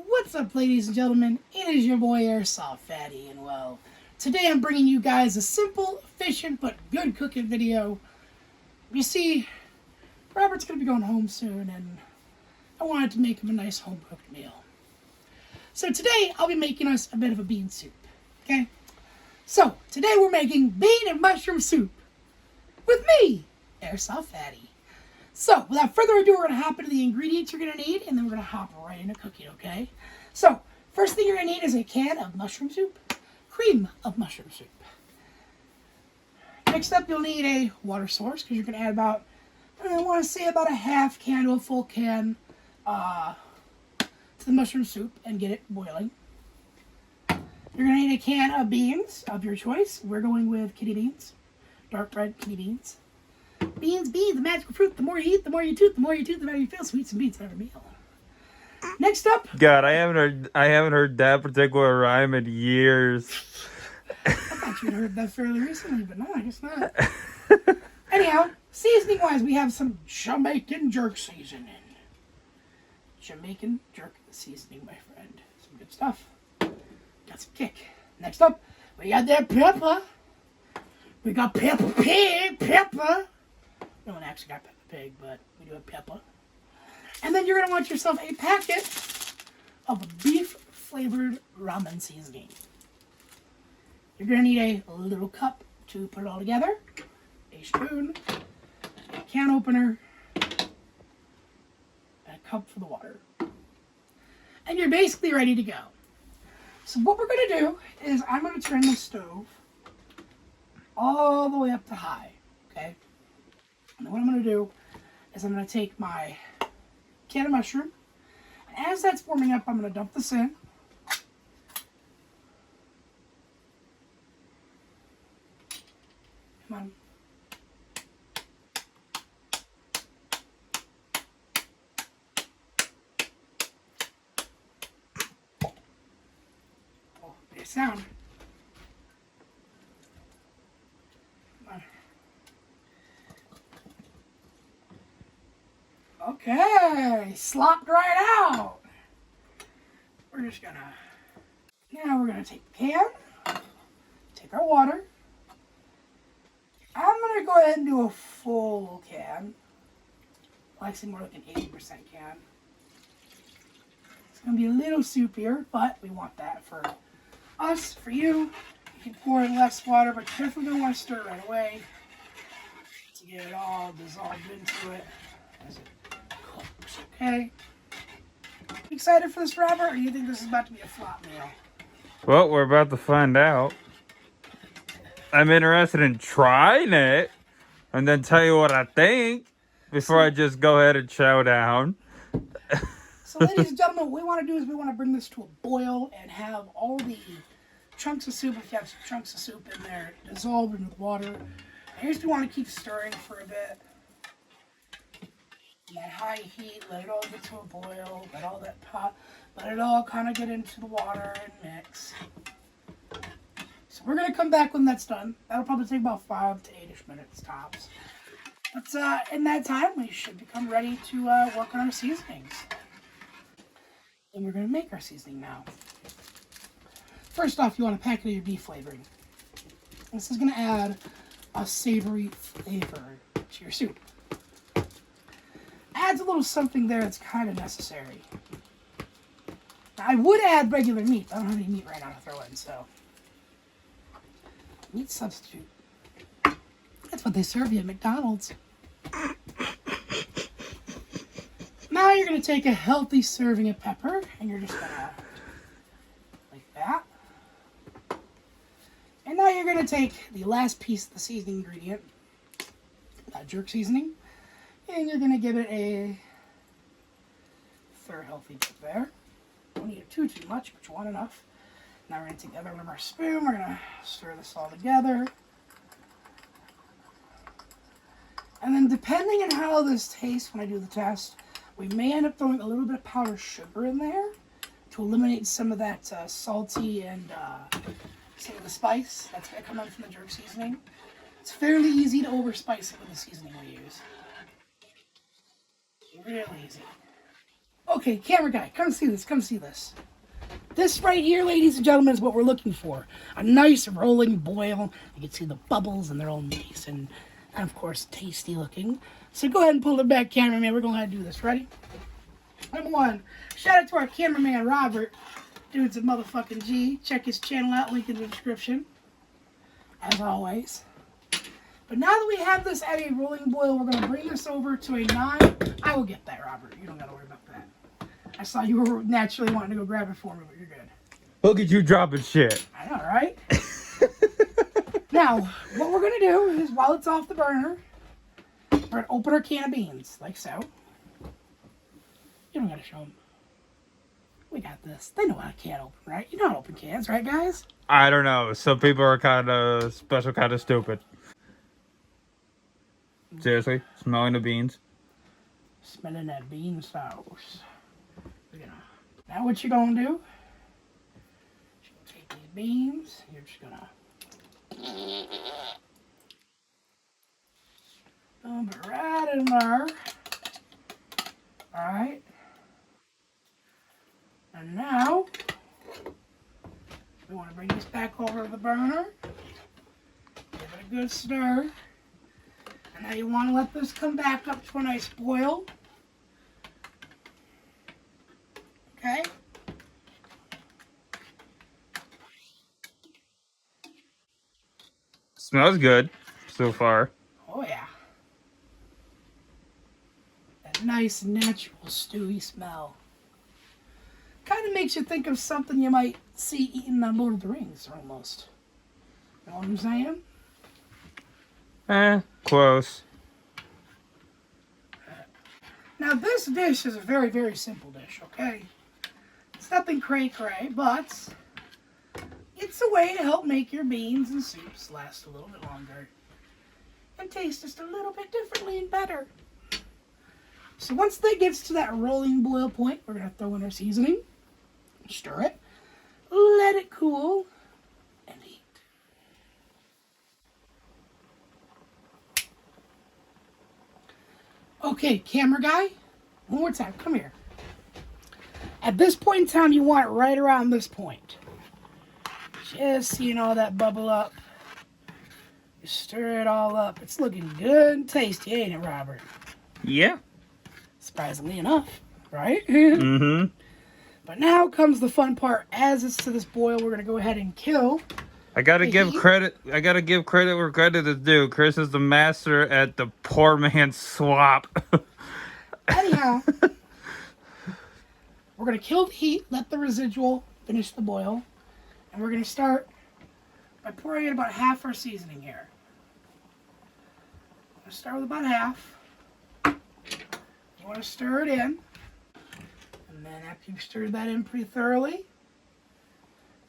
What's up, ladies and gentlemen? It is your boy Airsoft Fatty, and well, today I'm bringing you guys a simple, efficient, but good cooking video. You see, Robert's gonna be going home soon, and I wanted to make him a nice home-cooked meal. So today, I'll be making us a bit of a bean soup, okay? So, today we're making bean and mushroom soup with me, Airsoft Fatty. So, without further ado, we're going to hop into the ingredients you're going to need, and then we're going to hop right into cooking, okay? So, first thing you're going to need is a can of mushroom soup, cream of mushroom soup. Next up, you'll need a water source, because you're going to add about, I want to say about a half can to a full can to the mushroom soup and get it boiling. You're going to need a can of beans of your choice. We're going with kidney beans, dark red kidney beans. Beans, the magical fruit. The more you eat, the more you toot. The more you toot, the better you feel. Sweets and beans in every meal. Next up. God, I haven't heard that particular rhyme in years. I thought you'd heard that fairly recently, but no, I guess not. Anyhow, seasoning-wise, we have some Jamaican jerk seasoning. Jamaican jerk seasoning, my friend. Some good stuff. Got some kick. Next up, we got that pepper. We got Peppa Pig, pepper. No one actually got Peppa Pig, but we do have pepper. And then you're going to want yourself a packet of beef-flavored ramen seasoning. You're going to need a little cup to put it all together, a spoon, a can opener, and a cup for the water. And you're basically ready to go. So what we're going to do is I'm going to turn the stove all the way up to high, okay? And what I'm going to do is I'm going to take my can of mushroom, and as that's warming up, I'm going to dump this in. Come on. Oh, big sound. Okay, slopped right out. We're just gonna, now we're gonna take the can, take our water. I'm gonna go ahead and do a full can. Well, actually more like an 80% can. It's gonna be a little soupier, but we want that for us, for you. You can pour in less water, but you definitely don't want to stir it right away to get it all dissolved into it as it cooks, okay? Excited for this, Robert, or do you think this is about to be a flop meal? Well, we're about to find out. I'm interested in trying it and then tell you what I think before I just go ahead and chow down. So, ladies and gentlemen, what we want to do is we want to bring this to a boil and have all the chunks of soup, if you have some chunks of soup in there, dissolved into the water. Here's, we want to keep stirring for a bit. At high heat, let it all get to a boil, let all that pot, let it all kind of get into the water and mix. So we're going to come back when that's done. That'll probably take about 5 to 8-ish minutes tops. But in that time, we should become ready to work on our seasonings. And we're going to make our seasoning now. First off, you want a packet of your beef flavoring. This is going to add a savory flavor to your soup. Adds a little something there that's kind of necessary. Now, I would add regular meat. I don't have any meat right now to throw in, so. Meat substitute. That's what they serve you at McDonald's. Now you're going to take a healthy serving of pepper, and you're just going to, like that. And now you're going to take the last piece of the seasoning ingredient, that jerk seasoning, and you're going to give it a third healthy dip there. Don't need it too much, but you want enough. Now we're going to take the other one of our spoon. We're going to stir this all together. And then depending on how this tastes when I do the test, we may end up throwing a little bit of powdered sugar in there to eliminate some of that salty and some of the spice that's going to come in from the jerk seasoning. It's fairly easy to overspice it with the seasoning we use. Real easy. Okay, camera guy, come see this, come see this. This right here, ladies and gentlemen, is what we're looking for. A nice rolling boil. You can see the bubbles and they're all nice and of course, tasty looking. So go ahead and pull it back, cameraman. We're going to have to do this. Ready? Number one, shout out to our cameraman, Robert. Dude's a motherfucking G. Check his channel out, link in the description. As always. But now that we have this at a rolling boil, we're going to bring this over to a I will get that, Robert. You don't got to worry about that. I saw you were naturally wanting to go grab it for me, but you're good. Look at you dropping shit. I know, right? Now, what we're going to do is, while it's off the burner, we're going to open our can of beans, like so. You don't got to show them. We got this. They know how a can open, right? You know how to open cans, right, guys? I don't know. Some people are kind of special, kind of stupid. Seriously? Smelling the beans? Smelling that bean sauce. Now what you're going to do, you're going to take these beans, you're just going to dump it right in there. Alright. And now, we want to bring this back over to the burner. Give it a good stir. And now you want to let this come back up to a nice boil. Okay? Smells good so far. Oh yeah. That nice natural stewy smell. Kind of makes you think of something you might see eaten on Lord of the Rings, almost. You know what I'm saying? Close. Now this dish is a very, very simple dish, okay? It's nothing cray-cray, but it's a way to help make your beans and soups last a little bit longer and taste just a little bit differently and better. So once that gets to that rolling boil point, we're going to throw in our seasoning, stir it, let it cool, and eat. Okay, camera guy, one more time, come here. At this point in time, you want it right around this point. Just seeing all that bubble up. You stir it all up. It's looking good and tasty, ain't it, Robert? Yeah. Surprisingly enough, right? Mm-hmm. But now comes the fun part. As it's to this boil, we're going to go ahead and kill. I gotta give credit where credit is due. Chris is the master at the poor man's swap. Anyhow, we're going to kill the heat, let the residual finish the boil. And we're going to start by pouring in about half our seasoning here. I'm going to start with about half. You want to stir it in. And then after you've stirred that in pretty thoroughly,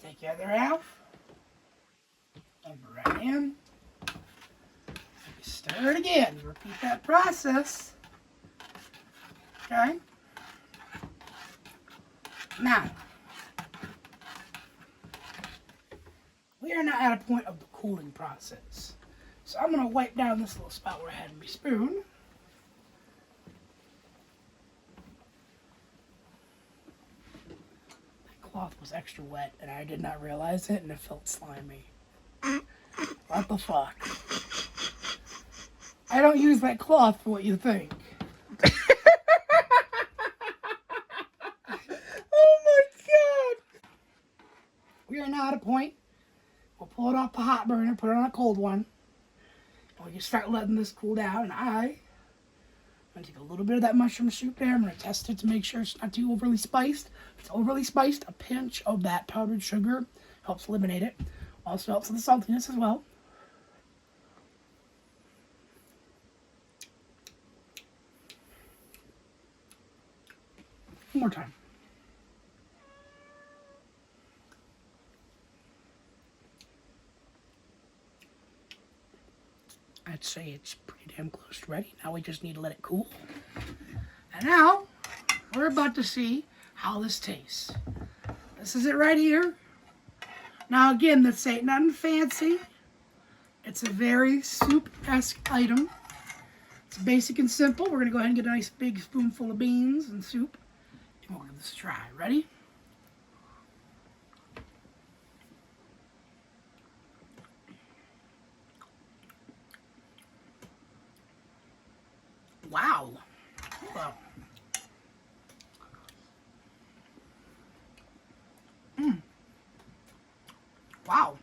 take the other half. Dump it right in. Stir it again. Repeat that process. Okay? Now, we are now at a point of the cooling process. So I'm going to wipe down this little spot where I had my spoon. That cloth was extra wet and I did not realize it and it felt slimy. What the fuck? I don't use that cloth for what you think. Oh my god! We are now at a point. We'll pull it off the hot burner, put it on a cold one. And we can start letting this cool down. And I'm going to take a little bit of that mushroom soup there. I'm going to test it to make sure it's not too overly spiced. If it's overly spiced, a pinch of that powdered sugar helps eliminate it. Also helps with the saltiness as well. One more time. I'd say it's pretty damn close to ready. Now we just need to let it cool. And now, we're about to see how this tastes. This is it right here. Now again, this ain't nothing fancy. It's a very soup-esque item. It's basic and simple. We're going to go ahead and get a nice big spoonful of beans and soup. We'll give this a try. Ready? Wow. Hold up. Wow.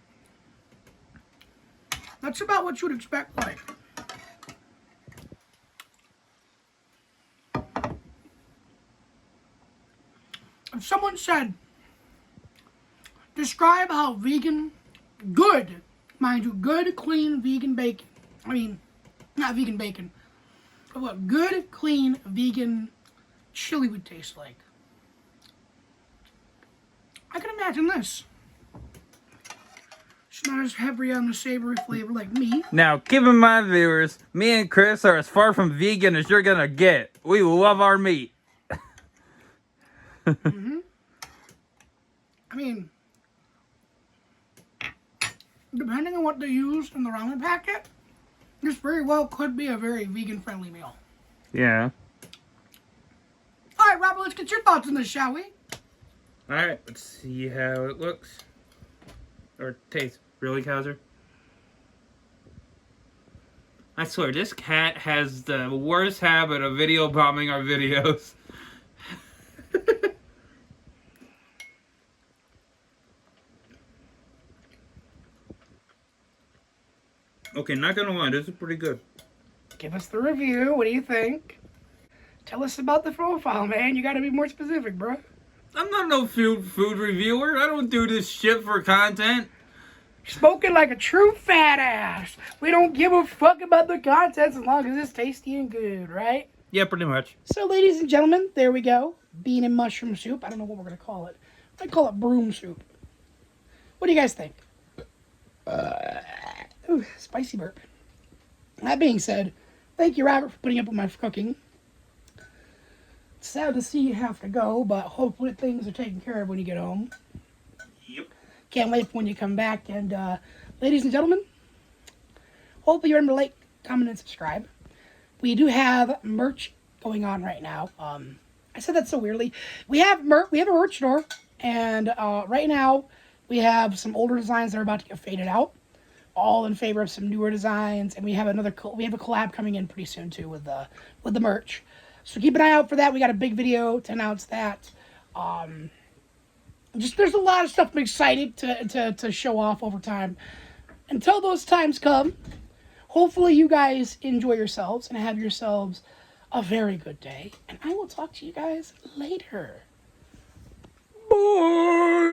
That's about what you would expect, like. If someone said, describe how vegan, good, mind you, good, clean, vegan bacon. I mean, not vegan bacon. But what good, clean, vegan chili would taste like. I can imagine this. It's not as heavy on the savory flavor like me. Now, keep in mind, viewers, me and Chris are as far from vegan as you're gonna get. We love our meat. Mm-hmm. I mean, depending on what they use in the ramen packet, this very well could be a very vegan-friendly meal. Yeah. All right, Robert, let's get your thoughts on this, shall we? Alright, let's see how it looks. Or tastes. Really, Kaiser? I swear, this cat has the worst habit of video bombing our videos. Okay, not gonna lie, this is pretty good. Give us the review. What do you think? Tell us about the profile, man. You got to be more specific, bro. I'm not no food reviewer. I don't do this shit for content. Spoken like a true fat ass. We don't give a fuck about the content as long as it's tasty and good, right? Yeah, pretty much. So, ladies and gentlemen, there we go. Bean and mushroom soup. I don't know what we're going to call it. I call it broom soup. What do you guys think? Ooh, spicy burp. That being said, thank you, Robert, for putting up with my cooking. It's sad to see you have to go, but hopefully things are taken care of when you get home. Yep. Can't wait for when you come back. And, ladies and gentlemen, hopefully you remember to like, comment, and subscribe. We do have merch going on right now. I said that so weirdly. We have a merch store, and right now we have some older designs that are about to get faded out. All in favor of some newer designs, and we have a collab coming in pretty soon too with the merch. So keep an eye out for that. We got a big video to announce that. There's a lot of stuff I'm excited to show off over time. Until those times come, hopefully you guys enjoy yourselves and have yourselves a very good day. And I will talk to you guys later.